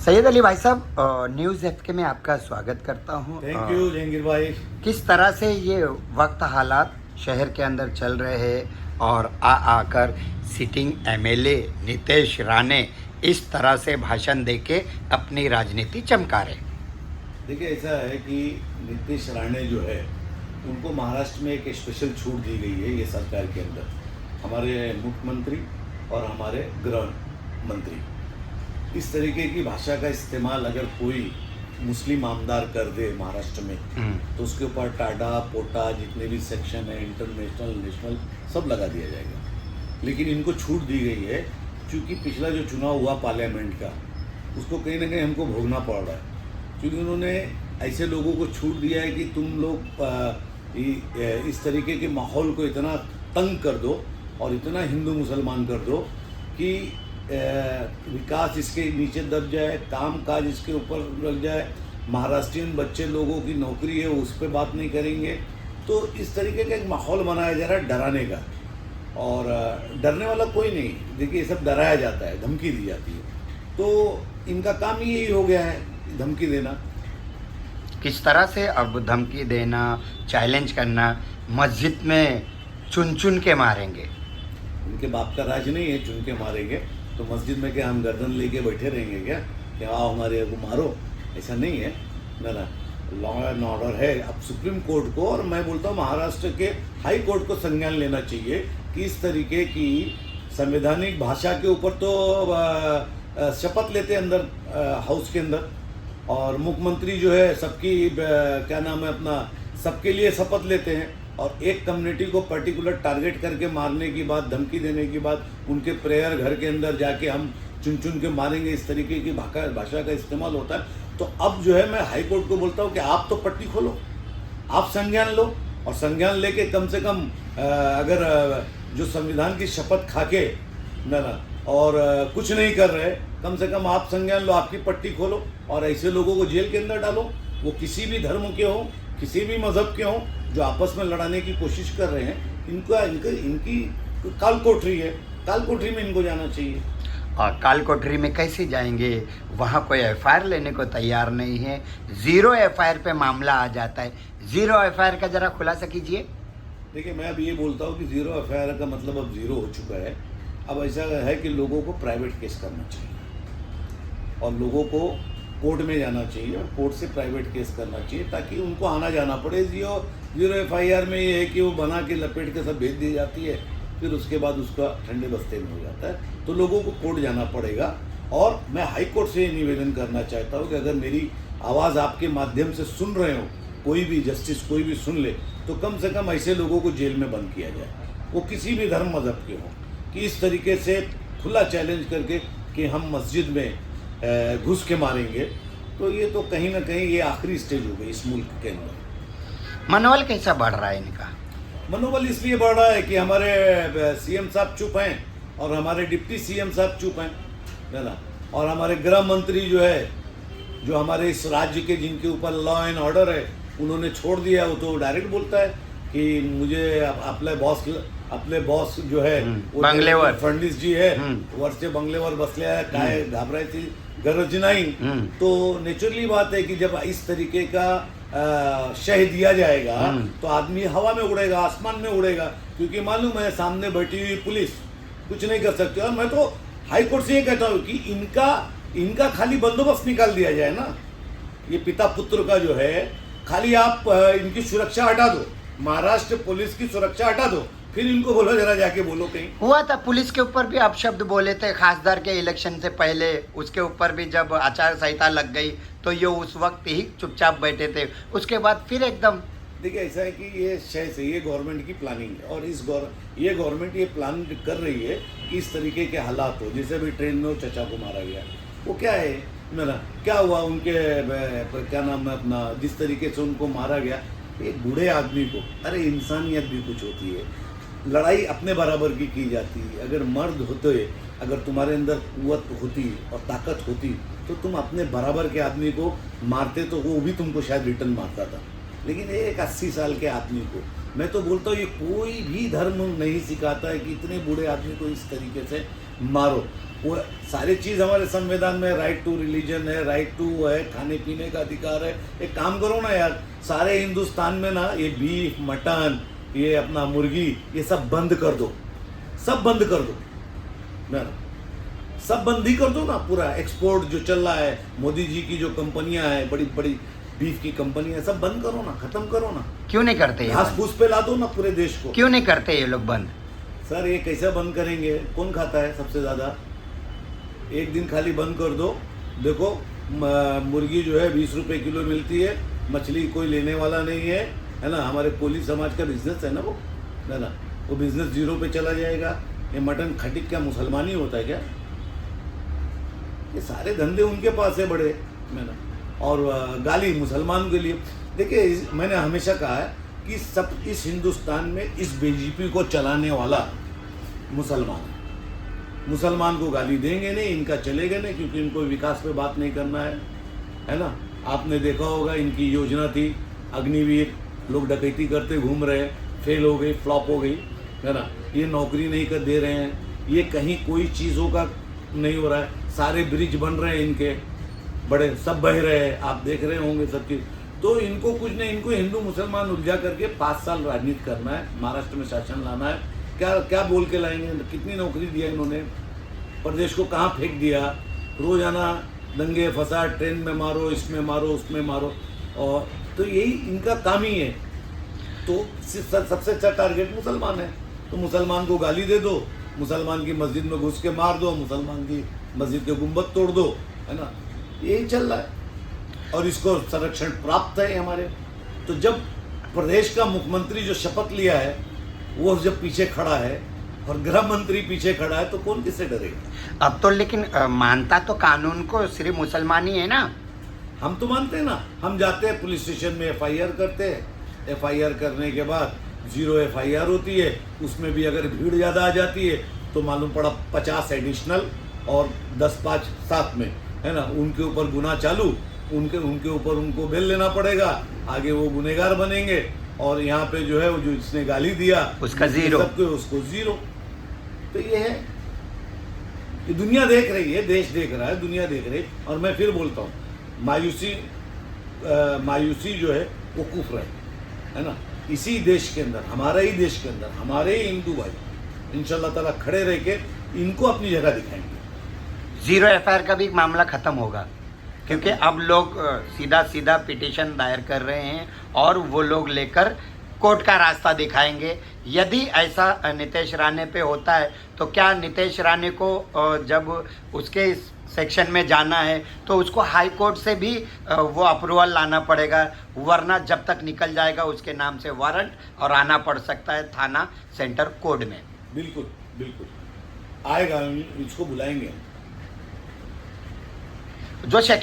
सैयद अली भाई साहब, न्यूज़ एफके में आपका स्वागत करता हूं। थैंक यू जहांगीर भाई। किस तरह से ये वक्त हालात शहर के अंदर चल रहे हैं और आकर सिटिंग एमएलए नितेश राणे इस तरह से भाषण देके अपनी राजनीति चमका रहे। देखिए, ऐसा है कि नीतीश राणे जो है उनको महाराष्ट्र में एक स्पेशल छूट दी गई है ये सरकार के अंदर, हमारे मुख्यमंत्री और हमारे गृह मंत्री। इस तरीके की भाषा का इस्तेमाल अगर कोई मुस्लिम आमदार कर दे महाराष्ट्र में तो उसके ऊपर टाडा पोटा जितने भी सेक्शन है, इंटरनेशनल नेशनल, सब लगा दिया जाएगा। लेकिन इनको छूट दी गई है क्योंकि पिछला जो चुनाव हुआ पार्लियामेंट का, उसको कहीं ना कहीं हमको भोगना पड़ रहा है। क्योंकि उन्होंने ऐसे लोगों को छूट दिया है कि तुम लोग इस तरीके के माहौल को इतना तंग कर दो और इतना हिंदू मुसलमान कर दो कि विकास इसके नीचे दब जाए, काम काज इसके ऊपर लग जाए, महाराष्ट्रियन बच्चे लोगों की नौकरी है उस पर बात नहीं करेंगे। तो इस तरीके का एक माहौल बनाया जा रहा है डराने का, और डरने वाला कोई नहीं। देखिए, ये सब डराया जाता है, धमकी दी जाती है, तो इनका काम ही यही हो गया है, धमकी देना। किस तरह से अब धमकी देना, चैलेंज करना, मस्जिद में चुन चुन के मारेंगे। उनके बाप का राज नहीं है चुन के मारेंगे, तो मस्जिद में क्या हम गर्दन लेके बैठे रहेंगे क्या कि आओ हमारे को मारो? ऐसा नहीं है ना, लॉ एंड ऑर्डर है। अब सुप्रीम कोर्ट को, और मैं बोलता हूँ महाराष्ट्र के हाई कोर्ट को संज्ञान लेना चाहिए कि इस तरीके की संवैधानिक भाषा के ऊपर तो शपथ लेते हैं अंदर हाउस के अंदर, और मुख्यमंत्री जो है सबकी क्या नाम है अपना, सबके लिए शपथ लेते हैं, और एक कम्युनिटी को पर्टिकुलर टारगेट करके मारने की बात, धमकी देने की बात, उनके प्रेयर घर के अंदर जाके हम चुन चुन के मारेंगे, इस तरीके की भाषा का इस्तेमाल होता है। तो अब जो है मैं हाई कोर्ट को बोलता हूँ कि आप तो पट्टी खोलो, आप संज्ञान लो, और संज्ञान लेके कम से कम अगर जो संविधान की शपथ खा के ना और कुछ नहीं कर रहे, कम से कम आप संज्ञान लो, आपकी पट्टी खोलो, और ऐसे लोगों को जेल के अंदर डालो, वो किसी भी धर्म के हों, किसी भी मजहब के हों, जो आपस में लड़ाने की कोशिश कर रहे हैं। इनकी काल कोठरी है, काल कोठरी में इनको जाना चाहिए। और काल कोठरी में कैसे जाएंगे? वहाँ कोई एफआईआर लेने को तैयार नहीं है, 0 एफआईआर पे मामला आ जाता है। 0 एफआईआर का जरा खुलासा कीजिए। देखिए, मैं अब ये बोलता हूँ कि 0 एफआईआर का मतलब अब 0 हो चुका है। अब ऐसा है कि लोगों को प्राइवेट केस करना चाहिए और लोगों को कोर्ट में जाना चाहिए और कोर्ट से प्राइवेट केस करना चाहिए, ताकि उनको आना जाना पड़े। 0 एफआईआर में ये है कि वो बना के लपेट के सब भेज दी जाती है, फिर उसके बाद उसका ठंडे बस्ते में हो जाता है। तो लोगों को कोर्ट जाना पड़ेगा, और मैं हाई कोर्ट से निवेदन करना चाहता हूँ कि अगर मेरी आवाज़ आपके माध्यम से सुन रहे हो, कोई भी जस्टिस कोई भी सुन ले, तो कम से कम ऐसे लोगों को जेल में बंद किया जाए, वो किसी भी धर्म मजहब के हों, कि इस तरीके से खुला चैलेंज करके कि हम मस्जिद में घुस के मारेंगे, तो ये तो कहीं ना कहीं ये आखिरी स्टेज हो गई इस मुल्क के अंदर। मनोबल कैसा बढ़ रहा है इनका? मनोबल इसलिए बढ़ रहा है कि हमारे सीएम साहब चुप हैं और हमारे डिप्टी सीएम साहब चुप हैं, है ना, और हमारे गृह मंत्री जो है, जो हमारे इस राज्य के जिनके ऊपर लॉ एंड ऑर्डर है, उन्होंने छोड़ दिया। वो तो डायरेक्ट बोलता है कि मुझे आपले बॉस जो है बंगलेवर फडणवीस जी है, वरचे बंगलेवर बसले आहे, काय घाबरायची गरज नहीं। तो नेचुरली बात है कि जब इस तरीके का शह दिया जाएगा तो आदमी हवा में उड़ेगा, आसमान में उड़ेगा, क्योंकि मालूम है सामने बैठी हुई पुलिस कुछ नहीं कर सकती। और मैं तो हाई कोर्ट से ये कहता हूँ कि इनका खाली बंदोबस्त निकाल दिया जाए ना, ये पिता पुत्र का जो है, खाली आप इनकी सुरक्षा हटा दो, महाराष्ट्र पुलिस की सुरक्षा हटा दो, फिर इनको बोलो जरा जाके बोलो कहीं। हुआ था पुलिस के ऊपर भी आप शब्द बोले थे खासदार के इलेक्शन से पहले, उसके ऊपर भी जब आचार संहिता लग गई तो ये उस वक्त ही चुपचाप बैठे थे, उसके बाद फिर एकदम। देखिए, ऐसा है कि ये शय से ये गवर्नमेंट की प्लानिंग है, और ये गवर्नमेंट ये प्लान कर रही है कि इस तरीके के हालात हो। जैसे भी ट्रेन में वो चचा को मारा गया, वो क्या है मेरा, क्या हुआ उनके क्या नाम है अपना, जिस तरीके से उनको मारा गया, एक बूढ़े आदमी को, अरे इंसानियत भी कुछ होती है, लड़ाई अपने बराबर की जाती है। अगर मर्द होते, अगर तुम्हारे अंदर कुव्वत होती और ताकत होती, तो तुम अपने बराबर के आदमी को मारते, तो वो भी तुमको शायद रिटर्न मारता था। लेकिन एक 80 साल के आदमी को, मैं तो बोलता हूँ ये कोई भी धर्म नहीं सिखाता है कि इतने बूढ़े आदमी को इस तरीके से मारो। वो सारी चीज़ हमारे संविधान में, राइट टू रिलीजन है, राइट टू है, खाने पीने का अधिकार है। एक काम करो ना यार, सारे हिंदुस्तान में ना ये बीफ मटन, ये अपना मुर्गी, ये सब बंद कर दो, सब बंद कर दो ना, सब बंद ही कर दो ना। पूरा एक्सपोर्ट जो चल रहा है, मोदी जी की जो कंपनियां हैं, बड़ी बड़ी बीफ की कंपनियां, सब बंद करो ना, खत्म करो ना। क्यों नहीं करते ये घास बंद? फूस पे ला दो ना पूरे देश को। क्यों नहीं करते ये लोग बंद? सर ये कैसे बंद करेंगे? कौन खाता है सबसे ज़्यादा? एक दिन खाली बंद कर दो, देखो मुर्गी जो है 20 रुपये किलो मिलती है, मछली कोई लेने वाला नहीं है ना। हमारे कोली समाज का बिजनेस है ना वो, है ना, वो बिजनेस जीरो पे चला जाएगा। ये मटन खटिक क्या मुसलमान ही होता है क्या? ये सारे धंधे उनके पास है बड़े, है ना। और गाली मुसलमान के लिए। देखिए मैंने हमेशा कहा है कि सब इस हिंदुस्तान में इस बीजेपी को चलाने वाला मुसलमान है। मुसलमान को गाली देंगे नहीं, इनका चलेगा नहीं, क्योंकि इनको विकास पे बात नहीं करना है ना। आपने देखा होगा इनकी योजना थी अग्निवीर, लोग डकैती करते घूम रहे, फेल हो गई, फ्लॉप हो गई, है ना। ये नौकरी नहीं कर दे रहे हैं, ये कहीं कोई चीज़ों का नहीं हो रहा है। सारे ब्रिज बन रहे हैं इनके, बड़े सब बह रहे हैं, आप देख रहे होंगे सब चीज़। तो इनको कुछ नहीं, इनको हिंदू मुसलमान उलझा करके 5 साल राजनीति करना है, महाराष्ट्र में शासन लाना है। क्या क्या बोल के लाएंगे? कितनी नौकरी दिया इन्होंने, प्रदेश को कहाँ फेंक दिया। रोजाना दंगे फसाद, ट्रेन में मारो, इसमें मारो, उसमें मारो, और तो यही इनका काम ही है। तो सबसे अच्छा टारगेट मुसलमान है, तो मुसलमान को गाली दे दो, मुसलमान की मस्जिद में घुस के मार दो, मुसलमान की मस्जिद के गुंबद तोड़ दो, है ना। यही चल रहा है और इसको संरक्षण प्राप्त है हमारे। तो जब प्रदेश का मुख्यमंत्री जो शपथ लिया है वो जब पीछे खड़ा है और गृह मंत्री पीछे खड़ा है, तो कौन किससे डरेगा? अब तो लेकिन मानता तो कानून को सिर्फ मुसलमान ही है ना। हम तो मानते हैं ना, हम जाते हैं पुलिस स्टेशन में FIR करते हैं, FIR करने के बाद 0 FIR होती है, उसमें भी अगर भीड़ ज़्यादा आ जाती है तो मालूम पड़ा 50 एडिशनल और 10-5 साथ में, है ना, उनके ऊपर गुनाह चालू, उनके ऊपर उनको बेल लेना पड़ेगा, आगे वो गुनहगार बनेंगे। और यहाँ पे जो है वो जो जिसने गाली दिया उसका जीरो, उसको जीरो। तो ये है, ये दुनिया देख रही है, देश देख रहा है, दुनिया देख रही है। और मैं फिर बोलता हूँ, मायूसी जो है वो कुफ्र है ना। इसी देश के अंदर, हमारे ही देश के अंदर, हमारे ही हिंदू भाई इंशाल्लाह ताला खड़े रह के इनको अपनी जगह दिखाएंगे। 0 FIR का भी मामला खत्म होगा, क्योंकि अब लोग सीधा सीधा पिटीशन दायर कर रहे हैं और वो लोग लेकर कोर्ट का रास्ता दिखाएंगे। यदि ऐसा नितेश राणे पे होता है तो क्या नितेश राणे को जब उसके सेक्शन में जाना है तो उसको हाई कोर्ट से भी वो अप्रूवल लाना पड़ेगा, वरना जब तक निकल जाएगा उसके नाम से वारंट और आना पड़ सकता है थाना सेंटर कोर्ट में। बिल्कुल बिल्कुल आएगा, इसको बुलाएंगे। जो सेक्शन